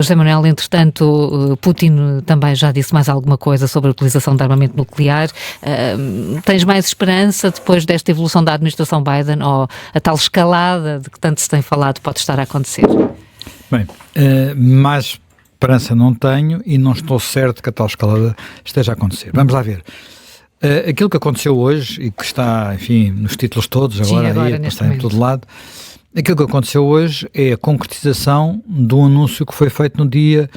José Manuel, entretanto, Putin também já disse mais alguma coisa sobre a utilização de armamento nuclear. Tens mais esperança depois desta evolução da administração Biden, ou a tal escalada de que tanto se tem falado pode estar a acontecer? Bem, mais esperança não tenho e não estou certo que a tal escalada esteja a acontecer. Vamos lá ver. Aquilo que aconteceu hoje e que está, enfim, nos títulos todos, agora está em todo lado, aquilo que aconteceu hoje é a concretização de um anúncio que foi feito no dia,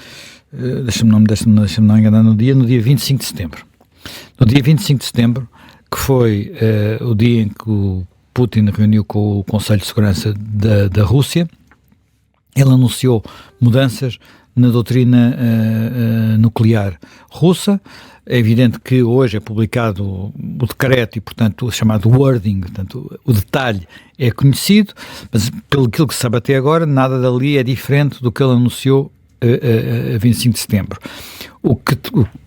deixa-me não enganar, no dia 25 de setembro. No dia 25 de setembro, que foi o dia em que o Putin reuniu com o Conselho de Segurança da Rússia, ele anunciou mudanças na doutrina nuclear russa. É evidente que hoje é publicado o decreto e, portanto, o chamado wording, portanto, o detalhe é conhecido, mas pelo que se sabe até agora, nada dali é diferente do que ele anunciou a 25 de setembro. O que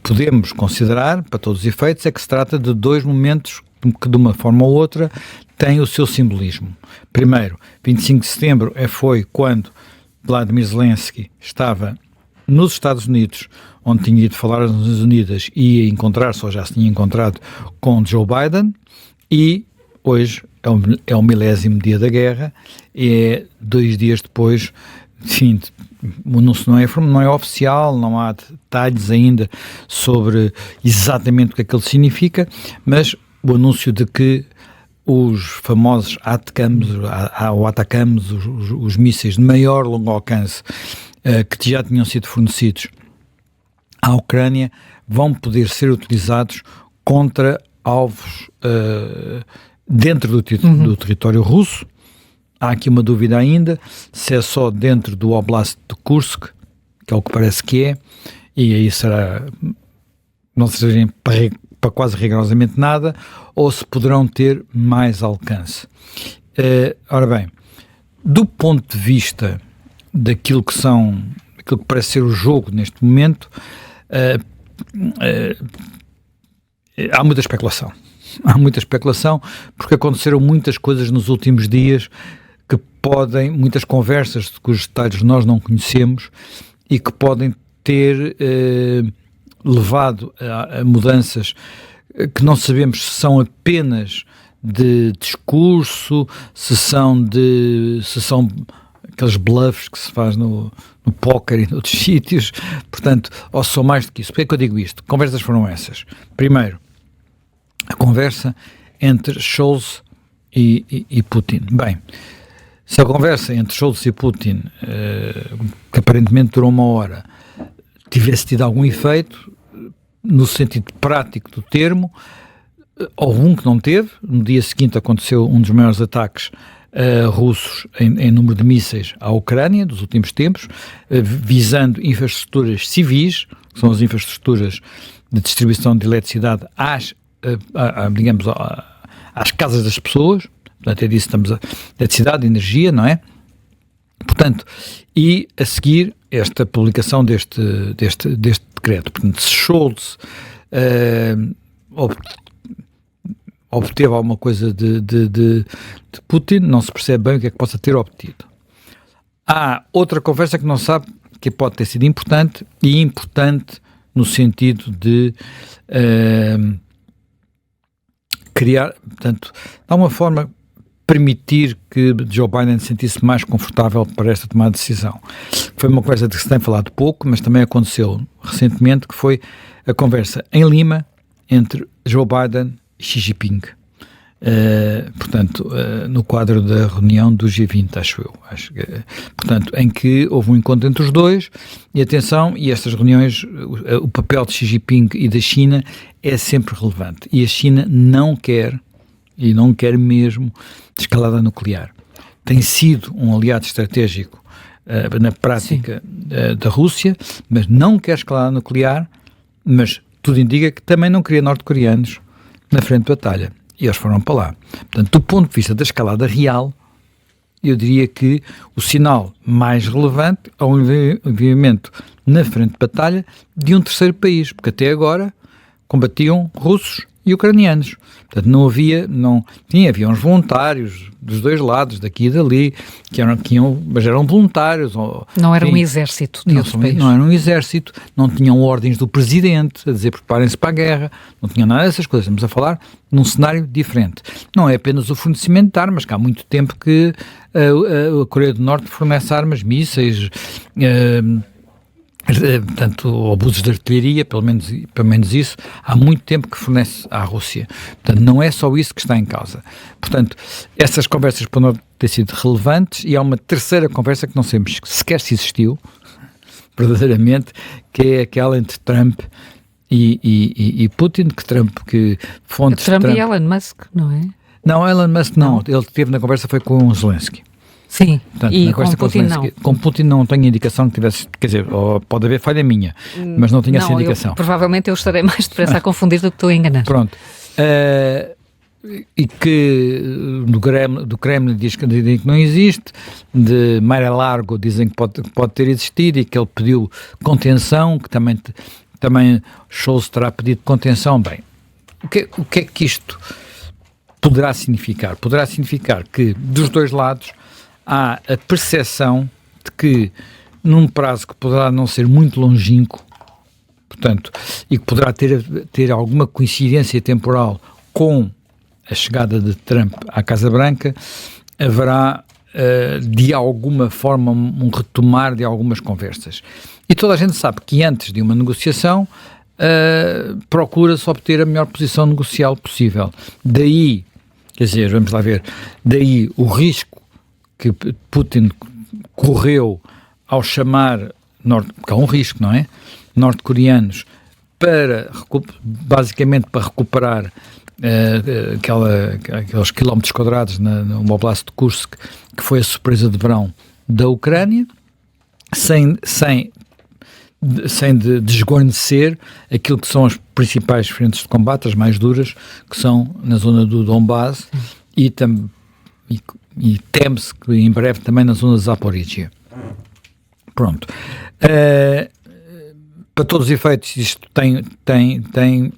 podemos considerar, para todos os efeitos, é que se trata de dois momentos que, de uma forma ou outra, têm o seu simbolismo. Primeiro, 25 de setembro foi quando Vladimir Zelensky estava nos Estados Unidos, onde tinha ido falar às Nações Unidas e ia encontrar-se, ou já se tinha encontrado, com Joe Biden, e hoje é o 10º dia da guerra, e é 2 dias depois, enfim, o anúncio não é oficial, não há detalhes ainda sobre exatamente o que aquilo significa, mas o anúncio de que os famosos atacamos os mísseis de maior longo alcance que já tinham sido fornecidos à Ucrânia vão poder ser utilizados contra alvos dentro do território russo. Há aqui uma dúvida ainda, se é só dentro do Oblast de Kursk, que é o que parece que é, e aí será, não seja para quase rigorosamente nada, ou se poderão ter mais alcance. Ora bem, do ponto de vista daquilo que parece ser o jogo neste momento, há muita especulação. Há muita especulação porque aconteceram muitas coisas nos últimos dias que muitas conversas cujos detalhes nós não conhecemos e que podem ter levado a mudanças que não sabemos se são apenas de discurso, se são aqueles bluffs que se faz no póquer e noutros sítios, portanto, ou são mais do que isso. Porquê é que eu digo isto? Conversas foram essas. Primeiro, a conversa entre Scholz e Putin. Bem, se a conversa entre Scholz e Putin, que aparentemente durou 1 hora, tivesse tido algum efeito, no sentido prático do termo, houve um que não teve. No dia seguinte aconteceu um dos maiores ataques russos em número de mísseis à Ucrânia dos últimos tempos, visando infraestruturas civis, que são as infraestruturas de distribuição de eletricidade às casas das pessoas. Até disso estamos a eletricidade, energia, não é? Portanto, e a seguir esta publicação deste decreto. Portanto, se Scholz obteve alguma coisa de Putin, não se percebe bem o que é que possa ter obtido. Há outra conversa que não sabe, que pode ter sido importante, e importante no sentido de criar, portanto, de alguma forma permitir que Joe Biden se sentisse mais confortável para esta tomada de decisão. Foi uma conversa de que se tem falado pouco, mas também aconteceu recentemente, que foi a conversa em Lima entre Joe Biden e Xi Jinping. Portanto, no quadro da reunião do G20, acho eu. Portanto, em que houve um encontro entre os dois, e atenção, e estas reuniões, o papel de Xi Jinping e da China é sempre relevante. E a China não quer mesmo, escalada nuclear. Tem sido um aliado estratégico na prática da Rússia, mas não quer escalada nuclear, mas tudo indica que também não queria norte-coreanos na frente de batalha. E eles foram para lá. Portanto, do ponto de vista da escalada real, eu diria que o sinal mais relevante é o envolvimento na frente de batalha de um terceiro país, porque até agora combatiam russos e ucranianos. Portanto, havia uns voluntários dos dois lados, daqui e dali, mas eram voluntários. Não era um exército de outro país. Não era um exército, não tinham ordens do presidente a dizer preparem-se para a guerra, não tinham nada dessas coisas. Estamos a falar num cenário diferente. Não é apenas o fornecimento de armas, que há muito tempo que a Coreia do Norte fornece armas, mísseis, portanto, abusos de artilharia, pelo menos isso, há muito tempo que fornece à Rússia. Portanto, não é só isso que está em causa. Portanto, essas conversas podem ter sido relevantes, e há uma terceira conversa que não sabemos sequer se existiu, verdadeiramente, que é aquela entre Trump e Putin, que fontes... Trump e Elon Musk, não é? Não, Elon Musk não. Ele teve na conversa, foi com o Zelensky. Sim, portanto, e com Putin não. Com Putin não tenho indicação que tivesse, quer dizer, pode haver falha minha, mas não tinha essa indicação. Provavelmente eu estarei mais depressa a confundir do que estou a enganar. Pronto. E que do Kremlin diz que não existe, de Mar-a-Largo dizem que pode ter existido e que ele pediu contenção, que também Scholz terá pedido contenção. Bem, o que é que isto poderá significar? Poderá significar que dos dois lados há a percepção de que num prazo que poderá não ser muito longínquo, portanto, e que poderá ter alguma coincidência temporal com a chegada de Trump à Casa Branca, haverá de alguma forma um retomar de algumas conversas. E toda a gente sabe que antes de uma negociação procura-se obter a melhor posição negocial possível. Daí, quer dizer, vamos lá ver, daí o risco que Putin correu ao chamar, porque há um risco, não é? Norte-coreanos, basicamente para recuperar aqueles quilómetros quadrados no Oblast de Kursk, que foi a surpresa de verão da Ucrânia, sem desguarnecer aquilo que são as principais frentes de combate, as mais duras, que são na zona do Donbass e teme-se que em breve também na zona de Zaporizhia. Pronto. Para todos os efeitos, isto tem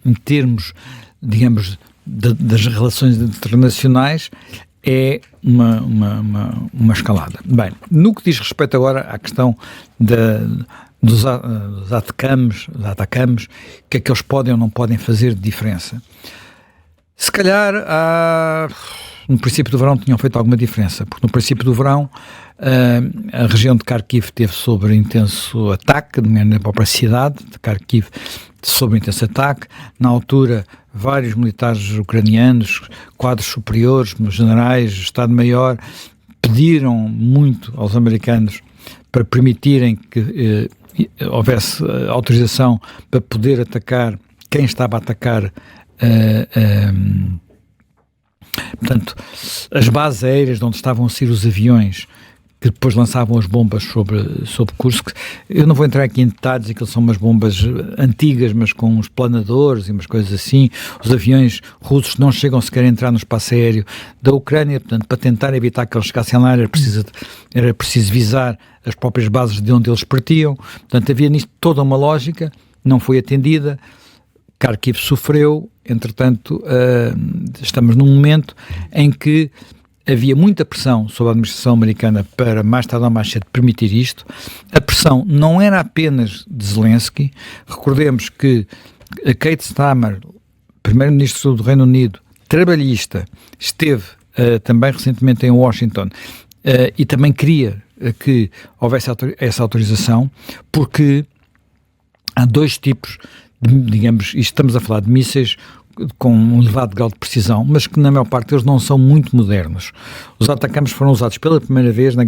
em termos, digamos, das relações internacionais, é uma escalada. Bem, no que diz respeito agora à questão dos atacames, o que é que eles podem ou não podem fazer de diferença? Se calhar no princípio do verão tinham feito alguma diferença, porque no princípio do verão a região de Kharkiv teve sob intenso ataque, na própria cidade de Kharkiv sob intenso ataque. Na altura, vários militares ucranianos, quadros superiores, generais, Estado-Maior, pediram muito aos americanos para permitirem que houvesse autorização para poder atacar quem estava a atacar portanto, as bases aéreas de onde estavam a sair os aviões que depois lançavam as bombas sobre Kursk. Eu não vou entrar aqui em detalhes, aquilo são umas bombas antigas, mas com uns planadores e umas coisas assim. Os aviões russos não chegam sequer a entrar no espaço aéreo da Ucrânia, portanto, para tentar evitar que eles chegassem lá era preciso visar as próprias bases de onde eles partiam. Portanto, havia nisto toda uma lógica, não foi atendida. Kharkiv sofreu, entretanto, estamos num momento em que havia muita pressão sobre a administração americana para mais tarde ou mais cedo permitir isto. A pressão não era apenas de Zelensky. Recordemos que a Kate Starmer, primeiro-ministro do Reino Unido, trabalhista, esteve também recentemente em Washington e também queria que houvesse essa autorização, porque há dois tipos digamos, isto estamos a falar de mísseis com um elevado grau de precisão, mas que na maior parte deles não são muito modernos. Os atacames foram usados pela primeira vez na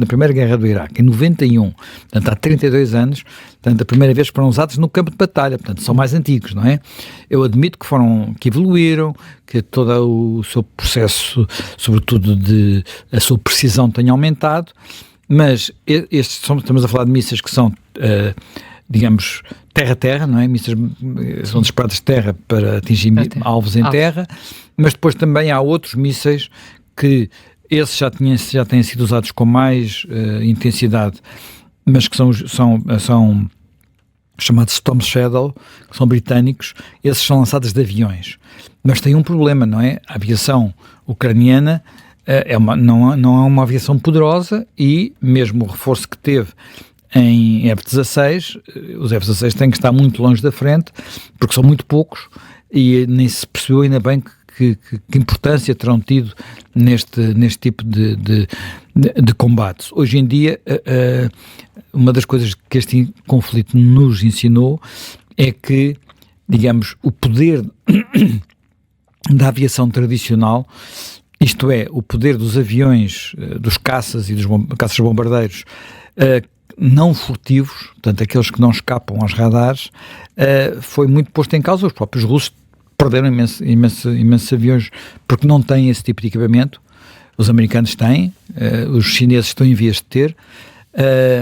primeira guerra do Iraque, em 91, portanto há 32 anos, portanto a primeira vez que foram usados no campo de batalha, portanto são mais antigos, não é? Eu admito que evoluíram, que todo o seu processo, sobretudo a sua precisão tenha aumentado, mas estamos a falar de mísseis que são digamos, terra-terra, não é? Mísseis são disparados de terra para atingir alvos em terra, mas depois também há outros mísseis que esses já têm sido usados com mais intensidade, mas que são chamados Storm Shadow, que são britânicos, esses são lançados de aviões. Mas tem um problema, não é? A aviação ucraniana não é uma aviação poderosa e mesmo o reforço que teve em F-16, os F-16 têm que estar muito longe da frente, porque são muito poucos e nem se percebeu ainda bem que importância terão tido neste tipo de combate. Hoje em dia, uma das coisas que este conflito nos ensinou é que, digamos, o poder da aviação tradicional, isto é, o poder dos aviões, dos caças e dos caças-bombardeiros não furtivos, portanto, aqueles que não escapam aos radares, foi muito posto em causa. Os próprios russos perderam imensos aviões porque não têm esse tipo de equipamento. Os americanos têm, os chineses estão em vias de ter,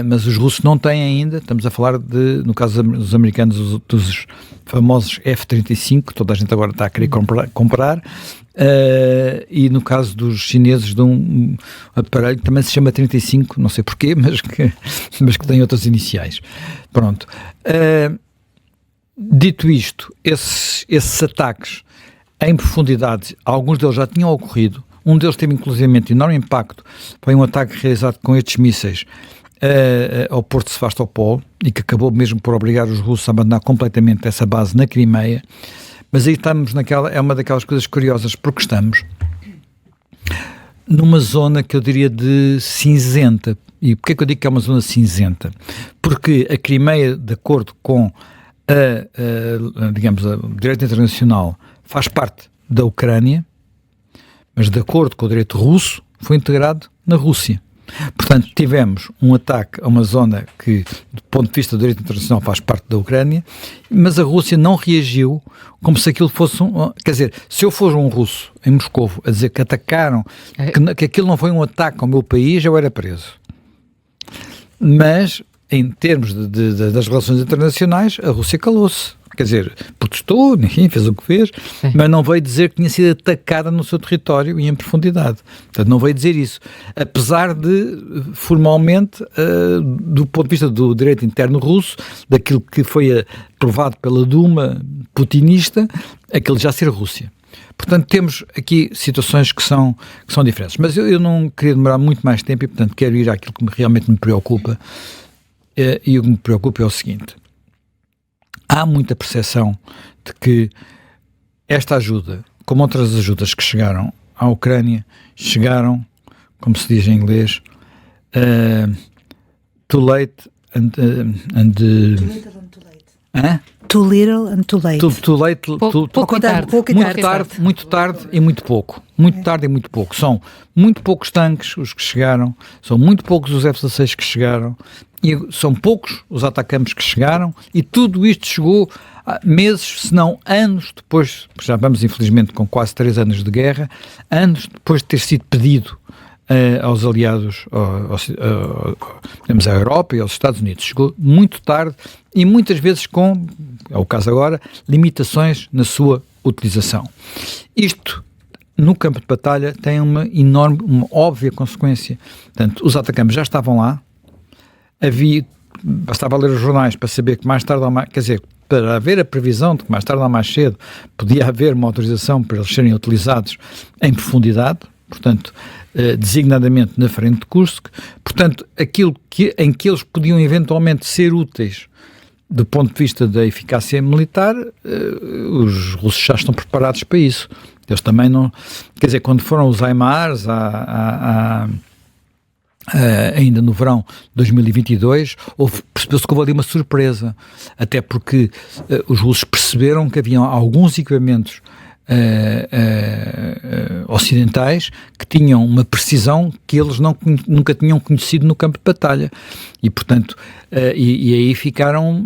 mas os russos não têm ainda. Estamos a falar no caso dos americanos, dos famosos F-35, toda a gente agora está a querer comprar, e no caso dos chineses de um aparelho que também se chama 35, não sei porquê, mas que tem outras iniciais. Pronto. Dito isto, esses ataques em profundidade, alguns deles já tinham ocorrido. Um deles teve inclusivamente enorme impacto. Foi um ataque realizado com estes mísseis ao porto de Sevastopol e que acabou mesmo por obrigar os russos a abandonar completamente essa base na Crimeia. Mas aí estamos é uma daquelas coisas curiosas, porque estamos numa zona que eu diria de cinzenta. E porquê que eu digo que é uma zona cinzenta? Porque a Crimeia, de acordo com digamos, o direito internacional, faz parte da Ucrânia, mas de acordo com o direito russo, foi integrado na Rússia. Portanto, tivemos um ataque a uma zona que, do ponto de vista do direito internacional, faz parte da Ucrânia, mas a Rússia não reagiu como se aquilo fosse quer dizer, se eu for um russo em Moscovo a dizer que atacaram, que aquilo não foi um ataque ao meu país, eu era preso. Mas, em termos das relações internacionais, a Rússia calou-se. Quer dizer, protestou, enfim, fez o que fez, mas não veio dizer que tinha sido atacada no seu território e em profundidade. Portanto, não veio dizer isso. Apesar de, formalmente, do ponto de vista do direito interno russo, daquilo que foi aprovado pela Duma putinista, aquilo já ser Rússia. Portanto, temos aqui situações que são diferentes. Mas eu não queria demorar muito mais tempo e, portanto, quero ir àquilo que realmente me preocupa. E o que me preocupa é o seguinte. Há muita percepção de que esta ajuda, como outras ajudas que chegaram à Ucrânia, chegaram, como se diz em inglês, too late and too little and too late. Too late, muito tarde e muito pouco. Muito tarde e muito pouco. São muito poucos tanques os que chegaram, são muito poucos os F-16 que chegaram, e são poucos os atacantes que chegaram, e tudo isto chegou meses, se não anos depois, já vamos infelizmente com quase 3 anos de guerra, anos depois de ter sido pedido aos aliados, à Europa e aos Estados Unidos. Chegou muito tarde e muitas vezes com, é o caso agora, limitações na sua utilização. Isto, no campo de batalha, tem uma óbvia consequência. Portanto, os atacantes já estavam lá, bastava ler os jornais para saber que mais tarde ou mais, quer dizer, para haver a previsão de que mais tarde ou mais cedo podia haver uma autorização para eles serem utilizados em profundidade, portanto, designadamente na frente de Kursk, portanto, aquilo em que eles podiam eventualmente ser úteis do ponto de vista da eficácia militar, os russos já estão preparados para isso. Eles também não, quer dizer, quando foram os HIMARS ainda no verão de 2022, percebeu-se que houve ali uma surpresa, até porque os russos perceberam que havia alguns equipamentos ocidentais que tinham uma precisão que eles nunca tinham conhecido no campo de batalha e portanto e aí ficaram,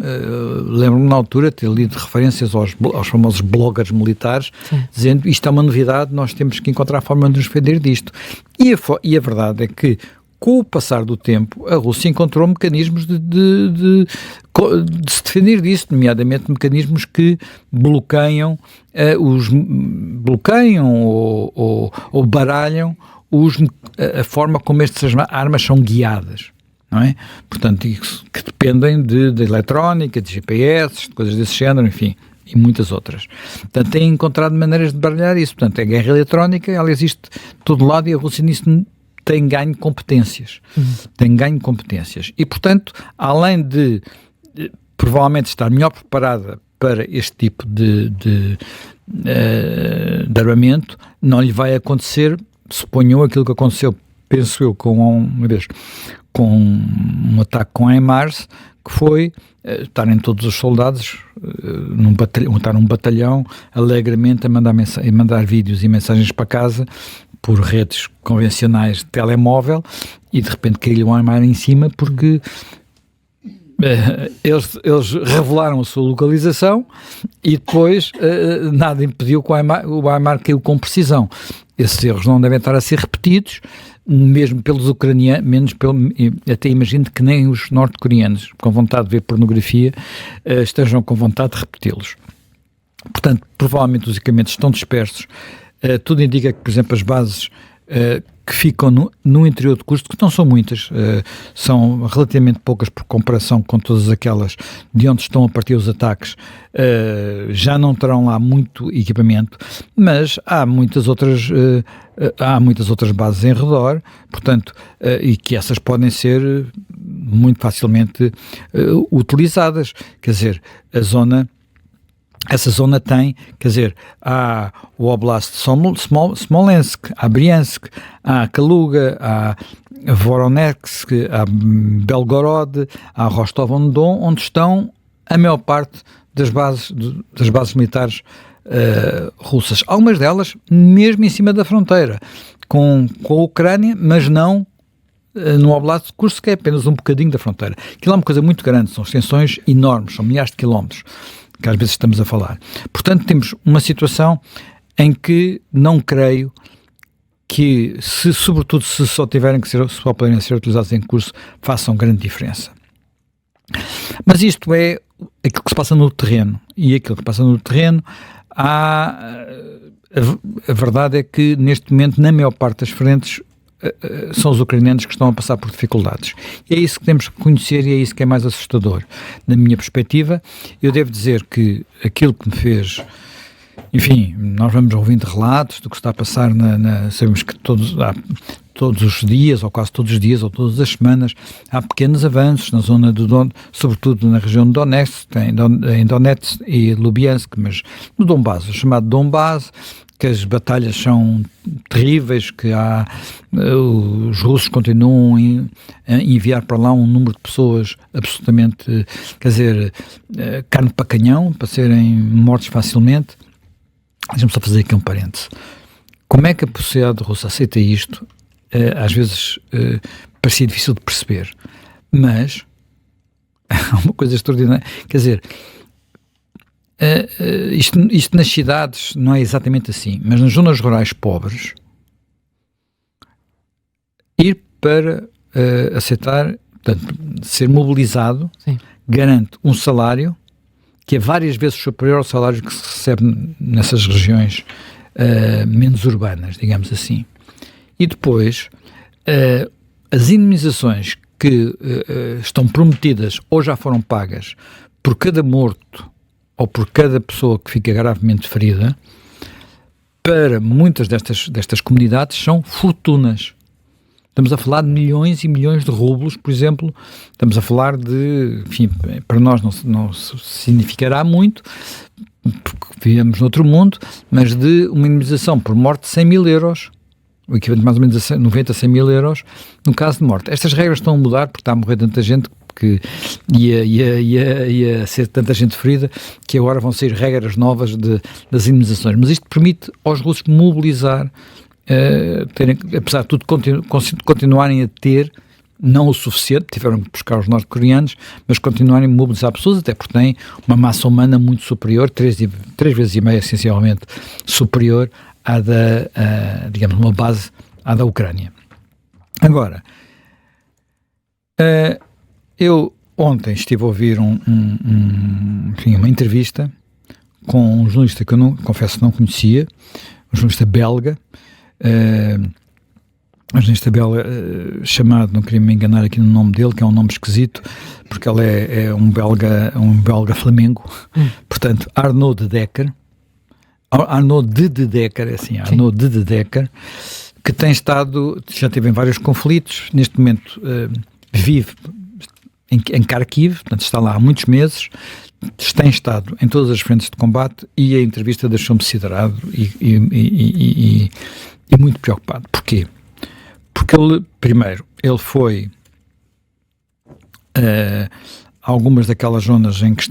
lembro-me na altura ter lido referências aos famosos bloggers militares. Sim. Dizendo isto é uma novidade, nós temos que encontrar a forma de nos defender disto, e a verdade é que com o passar do tempo, a Rússia encontrou mecanismos de se defender disso, nomeadamente mecanismos que bloqueiam ou baralham a forma como estas armas são guiadas. não é? Portanto, que dependem de eletrónica, de GPS, de coisas desse género, enfim, e muitas outras. Portanto, têm encontrado maneiras de baralhar isso. Portanto, a guerra eletrónica, ela existe de todo lado e a Rússia nisso tem ganho competências. Tem ganho competências. E, portanto, além de provavelmente estar melhor preparada para este tipo de armamento, não lhe vai acontecer, suponho aquilo que aconteceu, penso eu, uma vez, com um ataque com a HIMARS, que foi estarem todos os soldados estar num batalhão alegremente a mandar vídeos e mensagens para casa por redes convencionais de telemóvel, e de repente caiu o HIMARS em cima porque eles revelaram a sua localização e depois nada impediu que o HIMARS caiu com precisão. Esses erros não devem estar a ser repetidos, mesmo pelos ucranianos, até imagino que nem os norte-coreanos, com vontade de ver pornografia, estejam com vontade de repeti-los. Portanto, provavelmente os equipamentos estão dispersos. Tudo indica que, por exemplo, as bases que ficam no interior de Kursk, que não são muitas, são relativamente poucas por comparação com todas aquelas de onde estão a partir os ataques, já não terão lá muito equipamento, mas há muitas outras bases em redor, portanto, e que essas podem ser muito facilmente utilizadas. Quer dizer, essa zona tem, quer dizer, há o Oblast de Smolensk, há Briansk, há Kaluga, há Voronezh, há Belgorod, há Rostov-on-Don, onde estão a maior parte das bases militares russas. Algumas delas mesmo em cima da fronteira com a Ucrânia, mas não no Oblast de Kursk, que é apenas um bocadinho da fronteira. Aquilo é uma coisa muito grande, são extensões enormes, são milhares de quilómetros que às vezes estamos a falar. Portanto, temos uma situação em que não creio que, sobretudo se só puderem ser utilizados em curso, façam grande diferença. Mas isto é aquilo que se passa no terreno. E aquilo que se passa no terreno, a verdade é que neste momento, na maior parte das frentes, são os ucranianos que estão a passar por dificuldades. E é isso que temos que conhecer e é isso que é mais assustador. Na minha perspectiva, eu devo dizer que aquilo que me fez... Enfim, nós vamos ouvindo relatos do que está a passar sabemos que todos os dias, ou quase todos os dias, ou todas as semanas, há pequenos avanços na zona sobretudo na região de Donetsk, em Donetsk e Lubiansk, mas no Donbass, o chamado Donbass, que as batalhas são terríveis, que os russos continuam a enviar para lá um número de pessoas absolutamente, quer dizer, carne para canhão, para serem mortos facilmente. Deixa-me só fazer aqui um parêntese. Como é que a sociedade russa aceita isto? Às vezes parecia difícil de perceber, mas há uma coisa extraordinária, quer dizer, isto nas cidades não é exatamente assim, mas nas zonas rurais pobres, ir para aceitar, portanto, ser mobilizado, sim, garante um salário que é várias vezes superior ao salário que se recebe nessas regiões menos urbanas, digamos assim. E depois, as indemnizações que estão prometidas ou já foram pagas por cada morto ou por cada pessoa que fica gravemente ferida, para muitas destas comunidades são fortunas. Estamos a falar de milhões e milhões de rublos, por exemplo. Estamos a falar de, enfim, para nós não significará muito, porque vivemos noutro mundo, mas de uma indemnização por morte de 100 mil euros, o equivalente mais ou menos a 90 a 100 mil euros, no caso de morte. Estas regras estão a mudar porque está a morrer tanta gente que ia ser tanta gente ferida que agora vão sair regras novas das indemnizações. Mas isto permite aos russos mobilizar, apesar de tudo, continuarem a ter, não o suficiente, tiveram que buscar os norte-coreanos, mas continuarem a mobilizar pessoas, até porque têm uma massa humana muito superior, 3 vezes e meia, essencialmente, superior à digamos, uma base à da Ucrânia. Agora, eu ontem estive a ouvir enfim, uma entrevista com um jornalista que eu confesso que não conhecia, um jornalista belga, mas neste tabela chamado, não queria me enganar aqui no nome dele, que é um nome esquisito, porque ele é um belga Flamengo, portanto, Arnaud de Decker, é assim, Arnaud de Decker, que tem estado, já teve em vários conflitos, neste momento vive em Kharkiv, portanto está lá há muitos meses, tem estado em todas as frentes de combate e a entrevista deixou-me siderado e muito preocupado. Porquê? Porque ele foi algumas daquelas zonas em que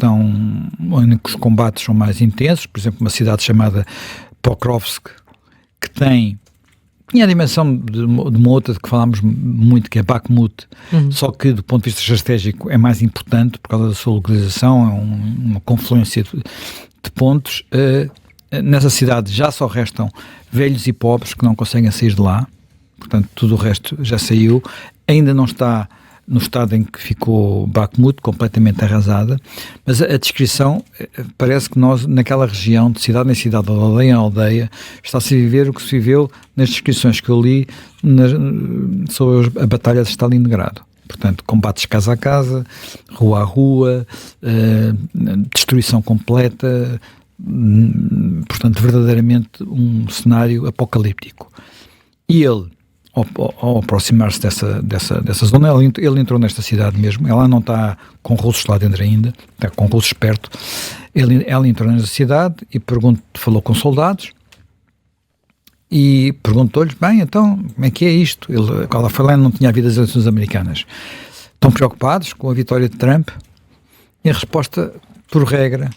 os combates são mais intensos, por exemplo, uma cidade chamada Pokrovsk, que tinha a dimensão de uma outra de que falámos muito, que é Bakhmut, só que do ponto de vista estratégico é mais importante por causa da sua localização, é uma confluência de pontos. Nessa cidade já só restam velhos e pobres que não conseguem sair de lá, portanto tudo o resto já saiu, ainda não está no estado em que ficou Bakhmut, completamente arrasada, mas a descrição parece que nós, naquela região, de cidade em cidade, de aldeia em aldeia, está-se a viver o que se viveu nas descrições que eu li sobre a Batalha de Stalingrado. Portanto, combates casa a casa, rua a rua, destruição completa, portanto, verdadeiramente um cenário apocalíptico. E ele, ao aproximar-se dessa zona, ele entrou nesta cidade mesmo, ela não está com russos lá dentro ainda, está com russos perto, ela entrou nesta cidade e falou com soldados e perguntou-lhes, bem, então, como é que é isto? Quando ela foi lá, não tinha havido as eleições americanas. Estão preocupados com a vitória de Trump? E a resposta, por regra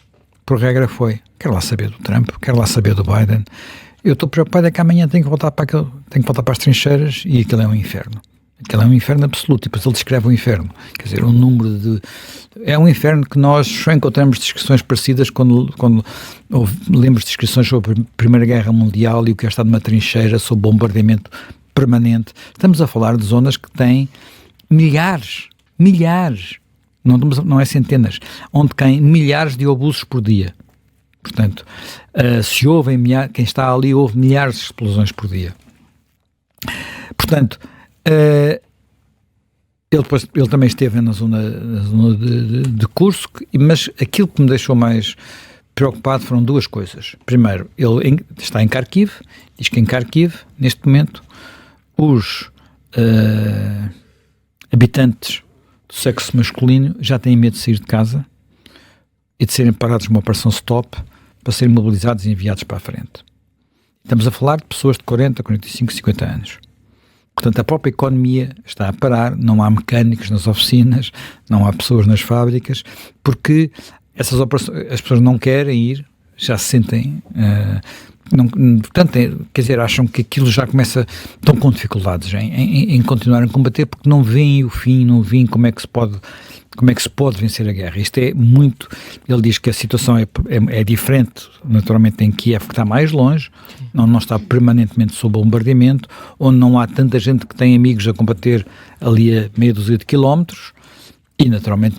foi, quero lá saber do Trump, quero lá saber do Biden. Eu estou preocupado é que amanhã tenho que voltar para as trincheiras e aquilo é um inferno. Aquilo é um inferno absoluto, e depois ele descreve o inferno. Quer dizer, é um inferno que nós só encontramos descrições parecidas quando lemos descrições sobre a Primeira Guerra Mundial e o que é estar numa trincheira sob bombardeamento permanente. Estamos a falar de zonas que têm milhares, não é centenas, onde caem milhares de obusos por dia. Portanto, se ouvem quem está ali ouve milhares de explosões por dia. Portanto, ele também esteve na zona de Kursk, mas aquilo que me deixou mais preocupado foram duas coisas. Primeiro, ele está em Kharkiv, diz que em Kharkiv, neste momento, os habitantes do sexo masculino já têm medo de sair de casa e de serem parados numa operação stop para serem mobilizados e enviados para a frente. Estamos a falar de pessoas de 40, 45, 50 anos. Portanto, a própria economia está a parar, não há mecânicos nas oficinas, não há pessoas nas fábricas, porque essas operações, as pessoas não querem ir, já se sentem... portanto, quer dizer, acham que aquilo já começa... Estão com dificuldades em continuar a combater, porque não veem o fim, não veem como é que se pode vencer a guerra. Isto é muito... Ele diz que a situação é diferente, naturalmente, em Kiev, que está mais longe, onde não está permanentemente sob bombardeamento, onde não há tanta gente que tem amigos a combater ali a meia dúzia de quilómetros, e naturalmente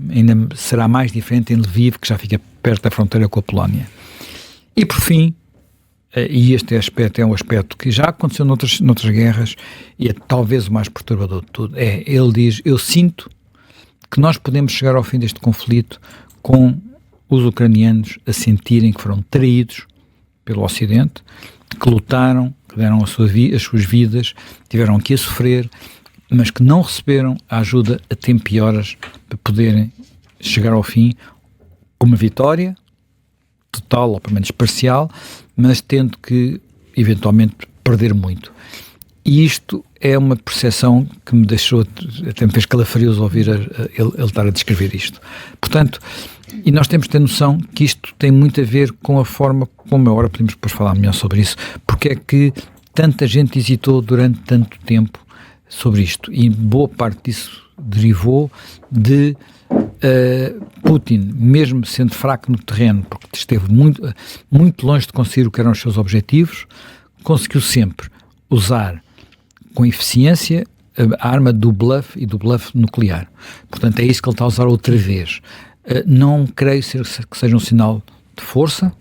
ainda será mais diferente em Lviv, que já fica perto da fronteira com a Polónia. E por fim, e este aspecto é um aspecto que já aconteceu noutras guerras, e é talvez o mais perturbador de tudo, ele diz, eu sinto que nós podemos chegar ao fim deste conflito com os ucranianos a sentirem que foram traídos pelo Ocidente, que lutaram, que deram as suas vidas, tiveram aqui a sofrer, mas que não receberam a ajuda a tempo e horas para poderem chegar ao fim com uma vitória total, ou pelo menos parcial, mas tendo que, eventualmente, perder muito. E isto é uma percepção que me deixou, até me fez calafrios ouvir ele estar a descrever isto. Portanto, e nós temos de ter noção que isto tem muito a ver com a forma como agora podemos depois falar melhor sobre isso, porque é que tanta gente hesitou durante tanto tempo sobre isto, e boa parte disso derivou de Putin, mesmo sendo fraco no terreno, porque esteve muito longe de conseguir o que eram os seus objetivos, conseguiu sempre usar com eficiência a arma do bluff e do bluff nuclear. Portanto, é isso que ele está a usar outra vez. Não creio que seja um sinal de força,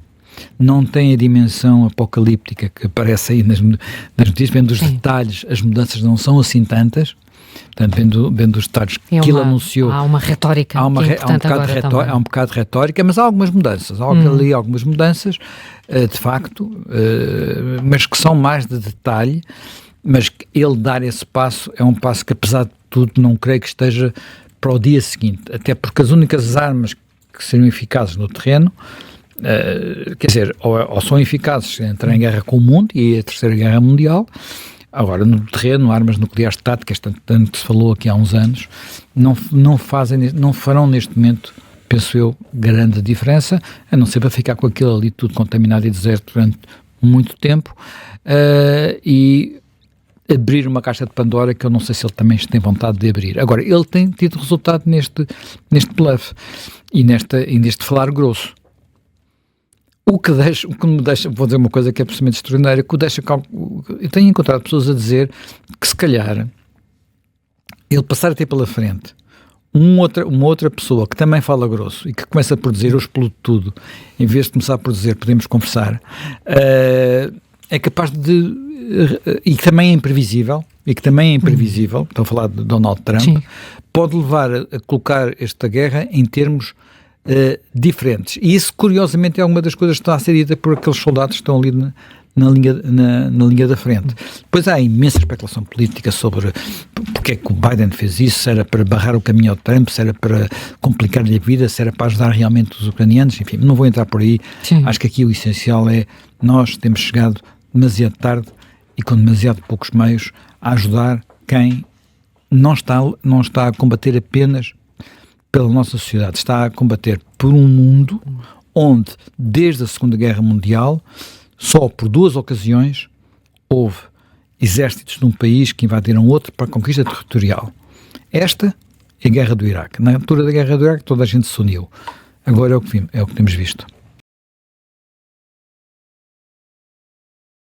não tem a dimensão apocalíptica que aparece aí nas notícias, vendo os detalhes, as mudanças não são assim tantas. Portanto, vendo os detalhes que ele anunciou. Há uma retórica há um bocado de retórica, mas há algumas mudanças. Há ali algumas mudanças, de facto, mas que são mais de detalhe, mas que ele dar esse passo é um passo que, apesar de tudo, não creio que esteja para o dia seguinte, até porque as únicas armas que seriam eficazes no terreno, quer dizer, ou são eficazes se entrar em guerra com o mundo, e a Terceira Guerra Mundial. Agora, no terreno, armas nucleares táticas, tanto que se falou aqui há uns anos, não farão neste momento, penso eu, grande diferença, a não ser para ficar com aquilo ali tudo contaminado e deserto durante muito tempo, e abrir uma caixa de Pandora que eu não sei se ele também tem vontade de abrir. Agora, ele tem tido resultado neste bluff e neste falar grosso. O que me deixa, vou dizer uma coisa que é absolutamente extraordinária, eu tenho encontrado pessoas a dizer que se calhar ele passar a ter pela frente uma outra pessoa que também fala grosso e que começa por dizer eu explodo tudo, em vez de começar por dizer podemos conversar, é capaz de, e que também é imprevisível, estou a falar de Donald Trump, sim, pode levar a colocar esta guerra em termos diferentes. E isso, curiosamente, é uma das coisas que está a ser dita por aqueles soldados que estão ali na linha da frente. Depois há imensa especulação política sobre porque é que o Biden fez isso, se era para barrar o caminho ao Trump, se era para complicar-lhe a vida, se era para ajudar realmente os ucranianos, enfim, não vou entrar por aí. Sim. Acho que aqui o essencial é nós temos chegado demasiado tarde e com demasiado poucos meios a ajudar quem não está a combater apenas pela nossa sociedade, está a combater por um mundo onde, desde a Segunda Guerra Mundial, só por 2 ocasiões houve exércitos de um país que invadiram outro para a conquista territorial. Esta é a Guerra do Iraque. Na altura da Guerra do Iraque toda a gente se uniu. Agora é o que temos visto.